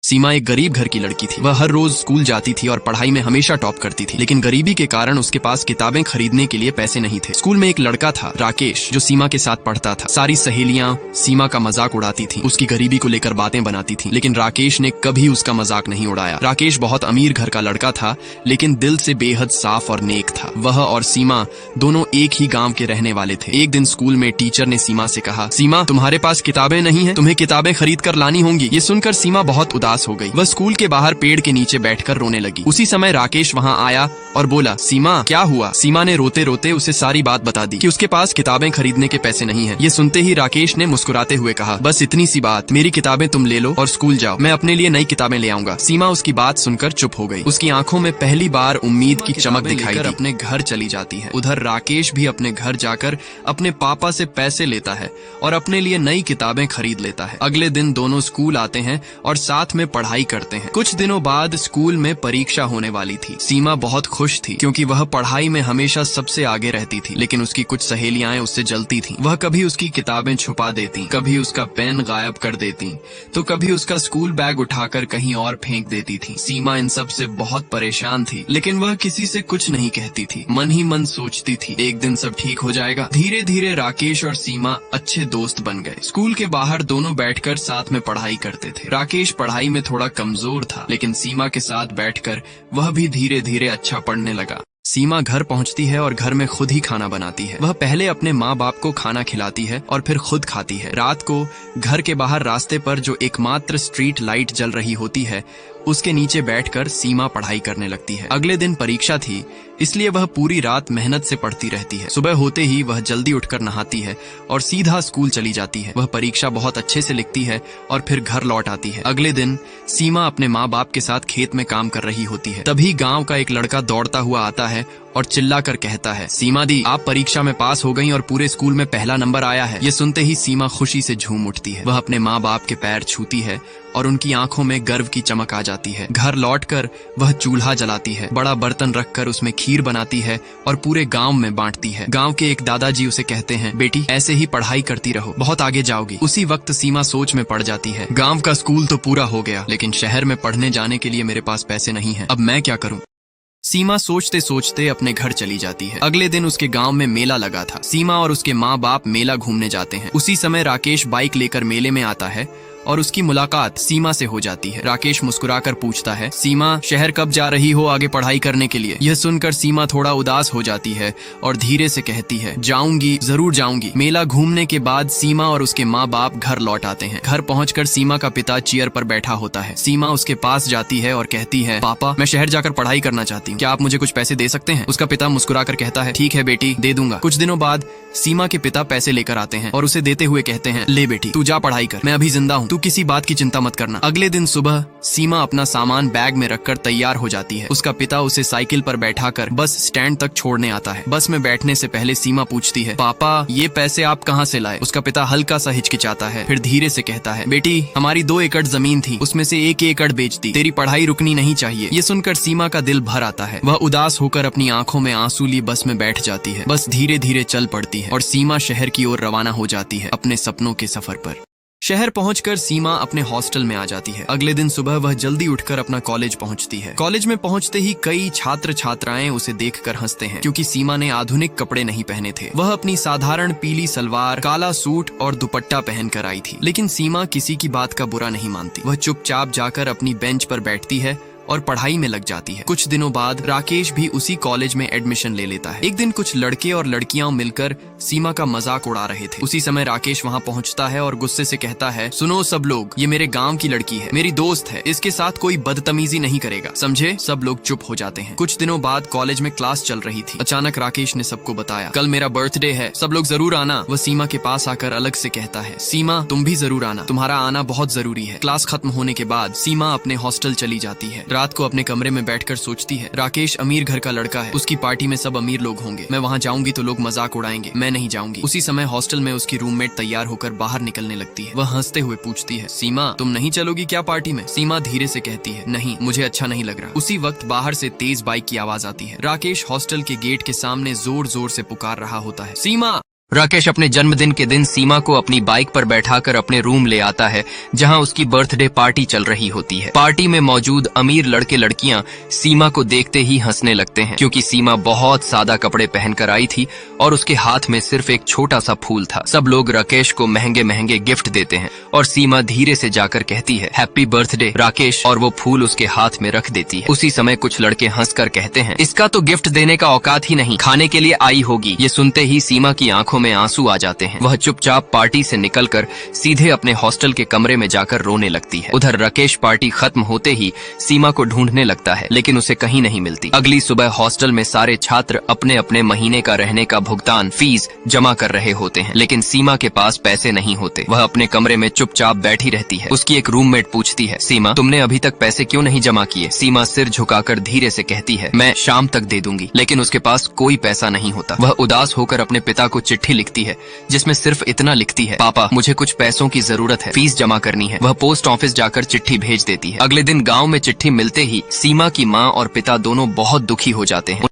सीमा एक गरीब घर की लड़की थी। वह हर रोज स्कूल जाती थी और पढ़ाई में हमेशा टॉप करती थी, लेकिन गरीबी के कारण उसके पास किताबें खरीदने के लिए पैसे नहीं थे। स्कूल में एक लड़का था राकेश, जो सीमा के साथ पढ़ता था। सारी सहेलियां सीमा का मजाक उड़ाती थीं, उसकी गरीबी को लेकर बातें बनाती थीं, लेकिन राकेश ने कभी उसका मजाक नहीं उड़ाया। राकेश बहुत अमीर घर का लड़का था, लेकिन दिल से बेहद साफ और नेक था। वह और सीमा दोनों एक ही गाँव के रहने वाले थे। एक दिन स्कूल में टीचर ने सीमा से कहा, सीमा तुम्हारे पास किताबें नहीं है, तुम्हें किताबें खरीद कर लानी होंगी। ये सुनकर सीमा बहुत उदास हो गई। वह स्कूल के बाहर पेड़ के नीचे बैठकर रोने लगी। उसी समय राकेश वहाँ आया और बोला, सीमा क्या हुआ? सीमा ने रोते रोते उसे सारी बात बता दी कि उसके पास किताबें खरीदने के पैसे नहीं हैं। ये सुनते ही राकेश ने मुस्कुराते हुए कहा, बस इतनी सी बात, मेरी किताबें तुम ले लो और स्कूल जाओ, मैं अपने लिए नई किताबें ले आऊंगा। सीमा उसकी बात सुनकर चुप हो गई। उसकी आंखों में पहली बार उम्मीद की चमक दिखाई दी। अपने घर चली जाती है। उधर राकेश भी अपने घर जाकर अपने पापा से पैसे लेता है और अपने लिए नई किताबें खरीद लेता है। अगले दिन दोनों स्कूल आते हैं और साथ में पढ़ाई करते हैं। कुछ दिनों बाद स्कूल में परीक्षा होने वाली थी। सीमा बहुत खुश थी क्योंकि वह पढ़ाई में हमेशा सबसे आगे रहती थी, लेकिन उसकी कुछ सहेलियां उससे जलती थीं। वह कभी उसकी किताबें छुपा देती, कभी उसका पेन गायब कर देती, तो कभी उसका स्कूल बैग उठाकर कहीं और फेंक देती थी। सीमा इन सब से बहुत परेशान थी, लेकिन वह किसी से कुछ नहीं कहती थी। मन ही मन सोचती थी, एक दिन सब ठीक हो जाएगा। धीरे धीरे राकेश और सीमा अच्छे दोस्त बन गए। स्कूल के बाहर दोनों बैठकर साथ में पढ़ाई करते थे। राकेश पढ़ाई में थोड़ा कमजोर था, लेकिन सीमा के साथ बैठकर वह भी धीरे धीरे अच्छा पढ़ने लगा। सीमा घर पहुंचती है और घर में खुद ही खाना बनाती है। वह पहले अपने माँ बाप को खाना खिलाती है और फिर खुद खाती है। रात को घर के बाहर रास्ते पर जो एकमात्र स्ट्रीट लाइट जल रही होती है, उसके नीचे बैठकर सीमा पढ़ाई करने लगती है। अगले दिन परीक्षा थी, इसलिए वह पूरी रात मेहनत से पढ़ती रहती है। सुबह होते ही वह जल्दी उठकर नहाती है और सीधा स्कूल चली जाती है। वह परीक्षा बहुत अच्छे से लिखती है और फिर घर लौट आती है। अगले दिन सीमा अपने माँ बाप के साथ खेत में काम कर रही होती है। तभी गांव का एक लड़का दौड़ता हुआ आता है और चिल्लाकर कहता है, सीमा दी, आप परीक्षा में पास हो गई और पूरे स्कूल में पहला नंबर आया है। ये सुनते ही सीमा खुशी से झूम उठती है। वह अपने माँ बाप के पैर छूती है और उनकी आंखों में गर्व की चमक आ जाती है। घर लौटकर वह चूल्हा जलाती है, बड़ा बर्तन रखकर उसमें खीर बनाती है और पूरे गांव में बांटती है। गांव के एक दादाजी उसे कहते हैं, बेटी ऐसे ही पढ़ाई करती रहो, बहुत आगे जाओगी। उसी वक्त सीमा सोच में पड़ जाती है, गांव का स्कूल तो पूरा हो गया, लेकिन शहर में पढ़ने जाने के लिए मेरे पास पैसे नहीं है, अब मैं क्या करूं? सीमा सोचते सोचते अपने घर चली जाती है। अगले दिन उसके गांव में मेला लगा था। सीमा और उसके माँ बाप मेला घूमने जाते हैं। उसी समय राकेश बाइक लेकर मेले में आता है और उसकी मुलाकात सीमा से हो जाती है। राकेश मुस्कुराकर पूछता है, सीमा शहर कब जा रही हो आगे पढ़ाई करने के लिए? यह सुनकर सीमा थोड़ा उदास हो जाती है और धीरे से कहती है, जाऊंगी, जरूर जाऊंगी। मेला घूमने के बाद सीमा और उसके माँ बाप घर लौट आते हैं। घर पहुंचकर सीमा का पिता चेयर पर बैठा होता है। सीमा उसके पास जाती है और कहती है, पापा मैं शहर जाकर पढ़ाई करना चाहती हूँ, क्या आप मुझे कुछ पैसे दे सकते हैं? उसका पिता मुस्कुराकर कहता है, ठीक है बेटी, दे दूंगा। कुछ दिनों बाद सीमा के पिता पैसे लेकर आते हैं और उसे देते हुए कहते हैं, ले बेटी तू जा पढ़ाई कर, मैं अभी जिंदा हूँ, तू किसी बात की चिंता मत करना। अगले दिन सुबह सीमा अपना सामान बैग में रखकर तैयार हो जाती है। उसका पिता उसे साइकिल पर बैठाकर बस स्टैंड तक छोड़ने आता है। बस में बैठने से पहले सीमा पूछती है, पापा ये पैसे आप कहाँ से लाए? उसका पिता हल्का सा हिचकिचाता है, फिर धीरे से कहता है, बेटी हमारी 2 एकड़ जमीन थी, उसमें से 1 एकड़ बेच दी, तेरी पढ़ाई रुकनी नहीं चाहिए। ये सुनकर सीमा का दिल भर आता है। वह उदास होकर अपनी आंखों में आंसू लिए बस में बैठ जाती है। बस धीरे धीरे चल पड़ती है और सीमा शहर की ओर रवाना हो जाती है अपने सपनों के सफर पर। शहर पहुंचकर सीमा अपने हॉस्टल में आ जाती है। अगले दिन सुबह वह जल्दी उठकर अपना कॉलेज पहुंचती है। कॉलेज में पहुंचते ही कई छात्र छात्राएं उसे देखकर हंसते हैं, क्योंकि सीमा ने आधुनिक कपड़े नहीं पहने थे। वह अपनी साधारण पीली सलवार, काला सूट और दुपट्टा पहन कर आई थी। लेकिन सीमा किसी की बात का बुरा नहीं मानती। वह चुपचाप जाकर अपनी बेंच पर बैठती है और पढ़ाई में लग जाती है। कुछ दिनों बाद राकेश भी उसी कॉलेज में एडमिशन ले लेता है। एक दिन कुछ लड़के और लड़कियां मिलकर सीमा का मजाक उड़ा रहे थे। उसी समय राकेश वहां पहुंचता है और गुस्से से कहता है, सुनो सब लोग, ये मेरे गांव की लड़की है, मेरी दोस्त है, इसके साथ कोई बदतमीजी नहीं करेगा, समझे? सब लोग चुप हो जाते हैं। कुछ दिनों बाद कॉलेज में क्लास चल रही थी। अचानक राकेश ने सबको बताया, कल मेरा बर्थडे है, सब लोग जरूर आना। वह सीमा के पास आकर अलग से कहता है, सीमा तुम भी जरूर आना, तुम्हारा आना बहुत जरूरी है। क्लास खत्म होने के बाद सीमा अपने हॉस्टल चली जाती है। रात को अपने कमरे में बैठकर सोचती है, राकेश अमीर घर का लड़का है, उसकी पार्टी में सब अमीर लोग होंगे, मैं वहां जाऊंगी तो लोग मजाक उड़ाएंगे, मैं नहीं जाऊंगी। उसी समय हॉस्टल में उसकी रूममेट तैयार होकर बाहर निकलने लगती है। वह हंसते हुए पूछती है, सीमा तुम नहीं चलोगी क्या पार्टी में? सीमा धीरे से कहती है, नहीं, मुझे अच्छा नहीं लग रहा। उसी वक्त बाहर से तेज बाइक की आवाज आती है। राकेश हॉस्टल के गेट के सामने जोर जोर से पुकार रहा होता है, सीमा। राकेश अपने जन्मदिन के दिन सीमा को अपनी बाइक पर बैठाकर अपने रूम ले आता है, जहां उसकी बर्थडे पार्टी चल रही होती है। पार्टी में मौजूद अमीर लड़के लड़कियां सीमा को देखते ही हंसने लगते हैं, क्योंकि सीमा बहुत सादा कपड़े पहनकर आई थी और उसके हाथ में सिर्फ एक छोटा सा फूल था। सब लोग राकेश को महंगे महंगे गिफ्ट देते हैं और सीमा धीरे से जाकर कहती है हैप्पी बर्थडे राकेश, और वो फूल उसके हाथ में रख देती है। उसी समय कुछ लड़के हंसकर कहते हैं इसका तो गिफ्ट देने का औकात ही नहीं, खाने के लिए आई होगी। ये सुनते ही सीमा की आंखों में आंसू आ जाते हैं। वह चुपचाप पार्टी से निकलकर सीधे अपने हॉस्टल के कमरे में जाकर रोने लगती है। उधर राकेश पार्टी खत्म होते ही सीमा को ढूंढने लगता है, लेकिन उसे कहीं नहीं मिलती। अगली सुबह हॉस्टल में सारे छात्र अपने अपने महीने का रहने का भुगतान फीस जमा कर रहे होते हैं, लेकिन सीमा के पास पैसे नहीं होते। वह अपने कमरे में चुपचाप बैठी रहती है। उसकी एक रूममेट पूछती है सीमा तुमने अभी तक पैसे क्यों नहीं जमा किए? सीमा सिर झुकाकर धीरे से कहती है मैं शाम तक दे दूंगी, लेकिन उसके पास कोई पैसा नहीं होता। वह उदास होकर अपने पिता को चिट्ठी लिखती है, जिसमें सिर्फ इतना लिखती है पापा मुझे कुछ पैसों की जरूरत है, फीस जमा करनी है। वह पोस्ट ऑफिस जाकर चिट्ठी भेज देती है। अगले दिन गांव में चिट्ठी मिलते ही सीमा की माँ और पिता दोनों बहुत दुखी हो जाते हैं।